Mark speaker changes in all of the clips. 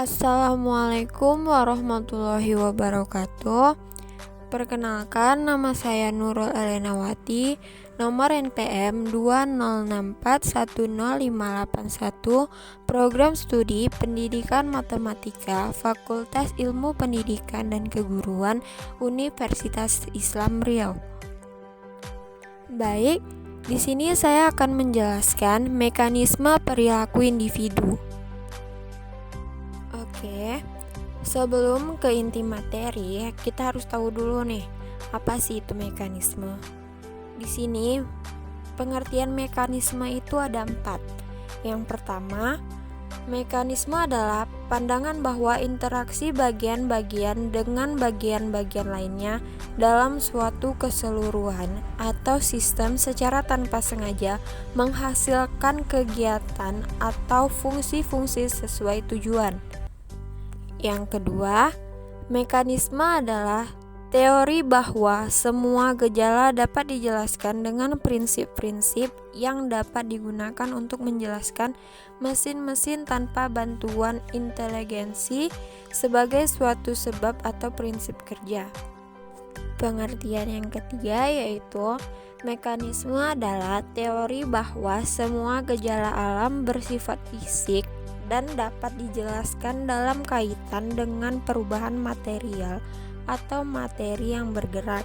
Speaker 1: Assalamualaikum warahmatullahi wabarakatuh. Perkenalkan, nama saya Nurul Elenawati, nomor NPM 206410581, Program Studi Pendidikan Matematika, Fakultas Ilmu Pendidikan dan Keguruan, Universitas Islam Riau. Baik, di sini saya akan menjelaskan mekanisme perilaku individu. Oke, sebelum ke inti materi, kita harus tahu dulu nih, apa sih itu mekanisme. Di sini, pengertian mekanisme itu ada 4. Yang pertama, mekanisme adalah pandangan bahwa interaksi bagian-bagian dengan bagian-bagian lainnya dalam suatu keseluruhan atau sistem secara tanpa sengaja menghasilkan kegiatan atau fungsi-fungsi sesuai tujuan. Yang kedua, mekanisme adalah teori bahwa semua gejala dapat dijelaskan dengan prinsip-prinsip yang dapat digunakan untuk menjelaskan mesin-mesin tanpa bantuan inteligensi sebagai suatu sebab atau prinsip kerja. Pengertian yang ketiga yaitu mekanisme adalah teori bahwa semua gejala alam bersifat fisik dan dapat dijelaskan dalam kaitan dengan perubahan material atau materi yang bergerak.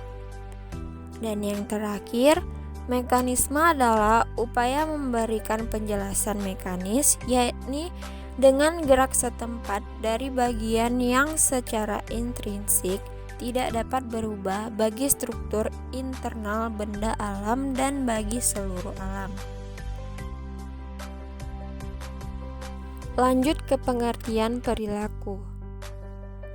Speaker 1: Dan yang terakhir, mekanisme adalah upaya memberikan penjelasan mekanis, yakni dengan gerak setempat dari bagian yang secara intrinsik tidak dapat berubah bagi struktur internal benda alam dan bagi seluruh alam. Lanjut ke pengertian perilaku.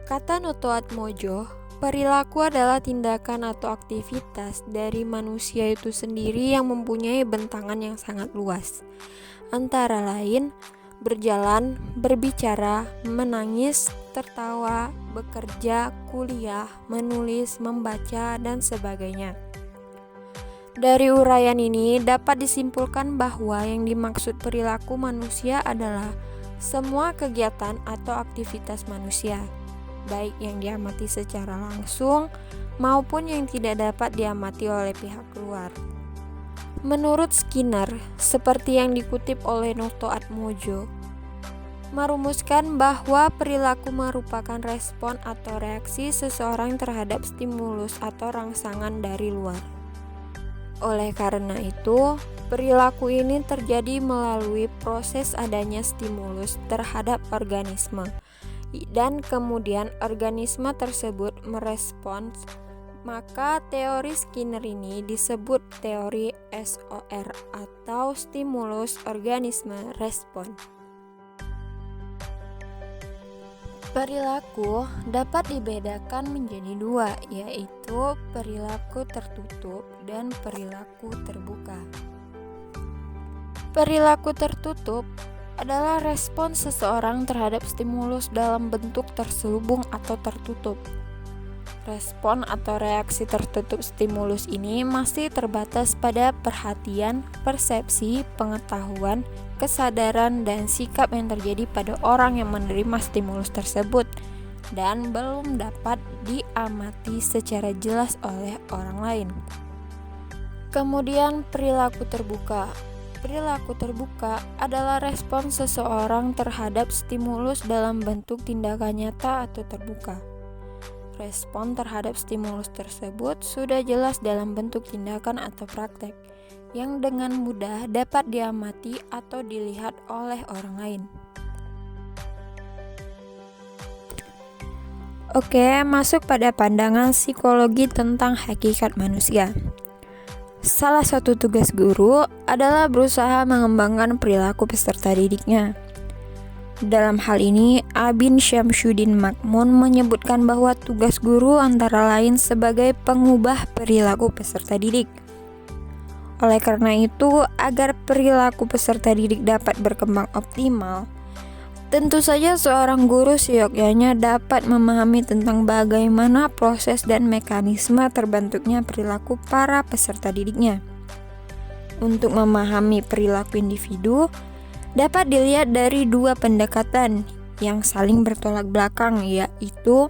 Speaker 1: Kata Notoatmojo, perilaku adalah tindakan atau aktivitas dari manusia itu sendiri yang mempunyai bentangan yang sangat luas. Antara lain, berjalan, berbicara, menangis, tertawa, bekerja, kuliah, menulis, membaca, dan sebagainya. Dari uraian ini dapat disimpulkan bahwa yang dimaksud perilaku manusia adalah semua kegiatan atau aktivitas manusia, baik yang diamati secara langsung maupun yang tidak dapat diamati oleh pihak luar. Menurut Skinner, seperti yang dikutip oleh Notoatmojo, merumuskan bahwa perilaku merupakan respon atau reaksi seseorang terhadap stimulus atau rangsangan dari luar. Oleh karena itu, perilaku ini terjadi melalui proses adanya stimulus terhadap organisme, dan kemudian organisme tersebut merespons. Maka teori Skinner ini disebut teori SOR atau stimulus organisme respon. Perilaku dapat dibedakan menjadi 2, yaitu perilaku tertutup dan perilaku terbuka. Perilaku tertutup adalah respons seseorang terhadap stimulus dalam bentuk terselubung atau tertutup. Respon atau reaksi tertutup stimulus ini masih terbatas pada perhatian, persepsi, pengetahuan, kesadaran, dan sikap yang terjadi pada orang yang menerima stimulus tersebut dan belum dapat diamati secara jelas oleh orang lain. Kemudian perilaku terbuka. Perilaku terbuka adalah respons seseorang terhadap stimulus dalam bentuk tindakan nyata atau terbuka. Respon terhadap stimulus tersebut sudah jelas dalam bentuk tindakan atau praktek yang dengan mudah dapat diamati atau dilihat oleh orang lain. Oke, masuk pada pandangan psikologi tentang hakikat manusia. Salah satu tugas guru adalah berusaha mengembangkan perilaku peserta didiknya. Dalam hal ini, Abin Syamsuddin Makmun menyebutkan bahwa tugas guru antara lain sebagai pengubah perilaku peserta didik. Oleh karena itu, agar perilaku peserta didik dapat berkembang optimal, tentu saja seorang guru seyogyanya dapat memahami tentang bagaimana proses dan mekanisme terbentuknya perilaku para peserta didiknya. Untuk memahami perilaku individu, dapat dilihat dari 2 pendekatan, yang saling bertolak belakang, yaitu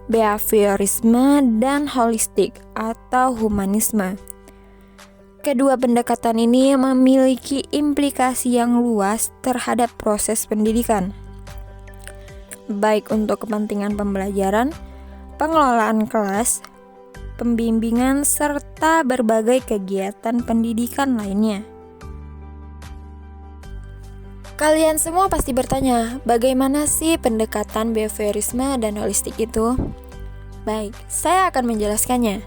Speaker 1: behaviorisme dan holistik atau humanisme. Kedua pendekatan ini memiliki implikasi yang luas terhadap proses pendidikan, baik untuk kepentingan pembelajaran, pengelolaan kelas, pembimbingan, serta berbagai kegiatan pendidikan lainnya. Kalian semua pasti bertanya, bagaimana sih pendekatan behaviorisme dan holistik itu? Baik, saya akan menjelaskannya.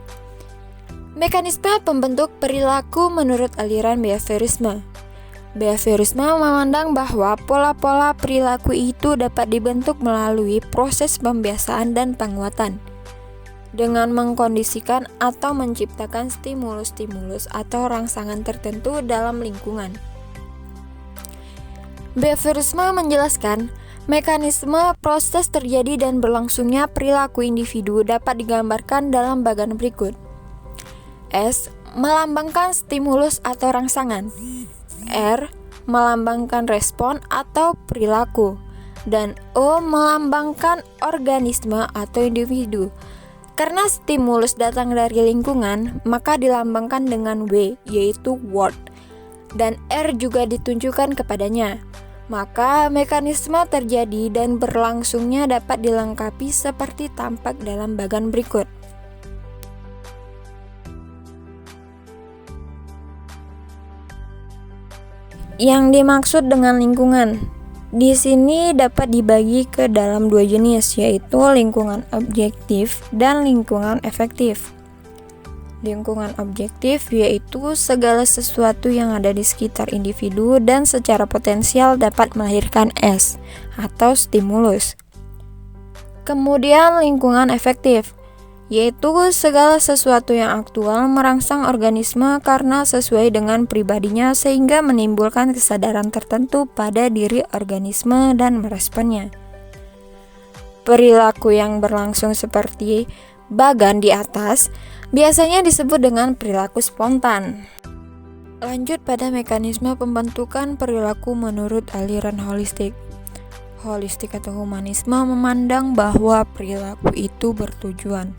Speaker 1: Mekanisme pembentuk perilaku menurut aliran behaviorisme. Behaviorisme memandang bahwa pola-pola perilaku itu dapat dibentuk melalui proses pembiasaan dan penguatan dengan mengkondisikan atau menciptakan stimulus-stimulus atau rangsangan tertentu dalam lingkungan. Behaviorisme menjelaskan mekanisme proses terjadi dan berlangsungnya perilaku individu dapat digambarkan dalam bagian berikut. S. Melambangkan stimulus atau rangsangan. R. Melambangkan respon atau perilaku. Dan O. Melambangkan organisme atau individu. Karena stimulus datang dari lingkungan, maka dilambangkan dengan W, yaitu word. Dan R juga ditunjukkan kepadanya. Maka mekanisme terjadi dan berlangsungnya dapat dilengkapi seperti tampak dalam bagian berikut. Yang dimaksud dengan lingkungan di sini dapat dibagi ke dalam dua jenis, yaitu lingkungan objektif dan lingkungan efektif. Lingkungan objektif yaitu segala sesuatu yang ada di sekitar individu dan secara potensial dapat melahirkan S atau stimulus. Kemudian lingkungan efektif yaitu segala sesuatu yang aktual merangsang organisme karena sesuai dengan pribadinya sehingga menimbulkan kesadaran tertentu pada diri organisme dan meresponnya. Perilaku yang berlangsung seperti bagan di atas biasanya disebut dengan perilaku spontan. Lanjut pada mekanisme pembentukan perilaku menurut aliran holistik. Holistik atau humanisme memandang bahwa perilaku itu bertujuan,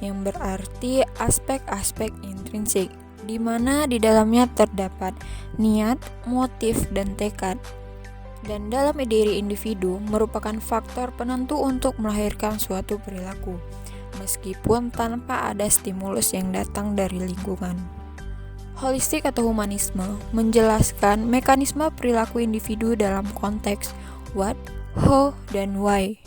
Speaker 1: yang berarti aspek-aspek intrinsik, di mana di dalamnya terdapat niat, motif, dan tekad. Dan dalam diri individu merupakan faktor penentu untuk melahirkan suatu perilaku, meskipun tanpa ada stimulus yang datang dari lingkungan. Holistik atau humanisme menjelaskan mekanisme perilaku individu dalam konteks what, how, dan why.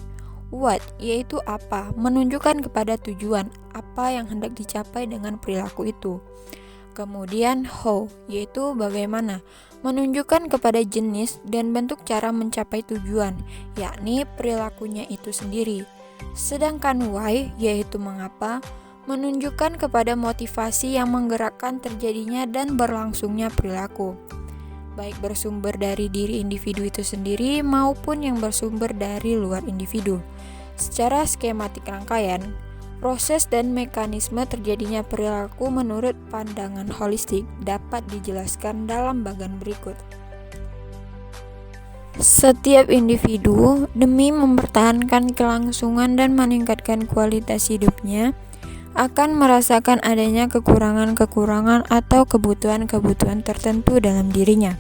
Speaker 1: What yaitu apa, menunjukkan kepada tujuan apa yang hendak dicapai dengan perilaku itu. Kemudian how yaitu bagaimana, menunjukkan kepada jenis dan bentuk cara mencapai tujuan, yakni perilakunya itu sendiri. Sedangkan why yaitu mengapa, menunjukkan kepada motivasi yang menggerakkan terjadinya dan berlangsungnya perilaku, baik bersumber dari diri individu itu sendiri maupun yang bersumber dari luar individu. Secara skematik rangkaian, proses dan mekanisme terjadinya perilaku menurut pandangan holistik dapat dijelaskan dalam bagian berikut. Setiap individu demi mempertahankan kelangsungan dan meningkatkan kualitas hidupnya akan merasakan adanya kekurangan-kekurangan atau kebutuhan-kebutuhan tertentu dalam dirinya.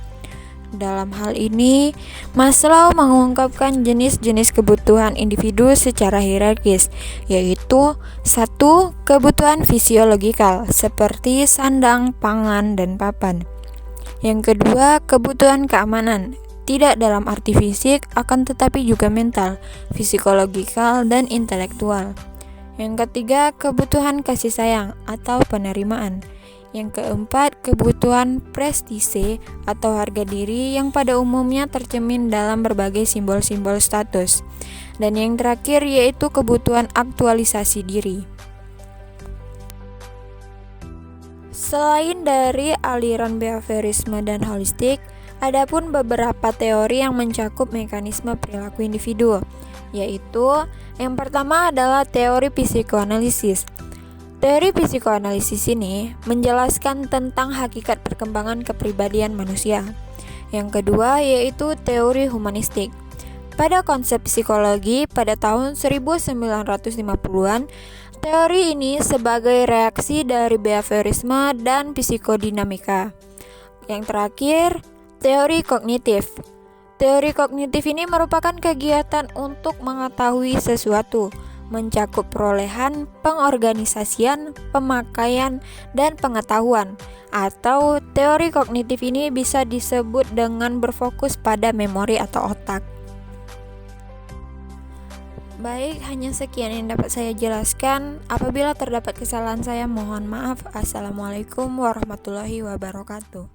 Speaker 1: Dalam hal ini, Maslow mengungkapkan jenis-jenis kebutuhan individu secara hierarkis, yaitu 1. Kebutuhan fisiologikal seperti sandang, pangan, dan papan. Yang kedua, kebutuhan keamanan, tidak dalam arti fisik akan tetapi juga mental, psikologikal, dan intelektual. Yang ketiga, kebutuhan kasih sayang atau penerimaan. Yang keempat, kebutuhan prestise atau harga diri yang pada umumnya tercermin dalam berbagai simbol-simbol status. Dan yang terakhir yaitu kebutuhan aktualisasi diri. Selain dari aliran behaviorisme dan holistik, ada pun beberapa teori yang mencakup mekanisme perilaku individu, yaitu yang pertama adalah teori psikoanalisis. Teori psikoanalisis ini menjelaskan tentang hakikat perkembangan kepribadian manusia. Yang kedua yaitu teori humanistik. Pada konsep psikologi pada tahun 1950-an, teori ini sebagai reaksi dari behaviorisme dan psikodinamika. Yang terakhir, teori kognitif. Teori kognitif ini merupakan kegiatan untuk mengetahui sesuatu, mencakup perolehan, pengorganisasian, pemakaian, dan pengetahuan. Atau teori kognitif ini bisa disebut dengan berfokus pada memori atau otak. Baik, hanya sekian yang dapat saya jelaskan. Apabila terdapat kesalahan saya, mohon maaf. Assalamualaikum warahmatullahi wabarakatuh.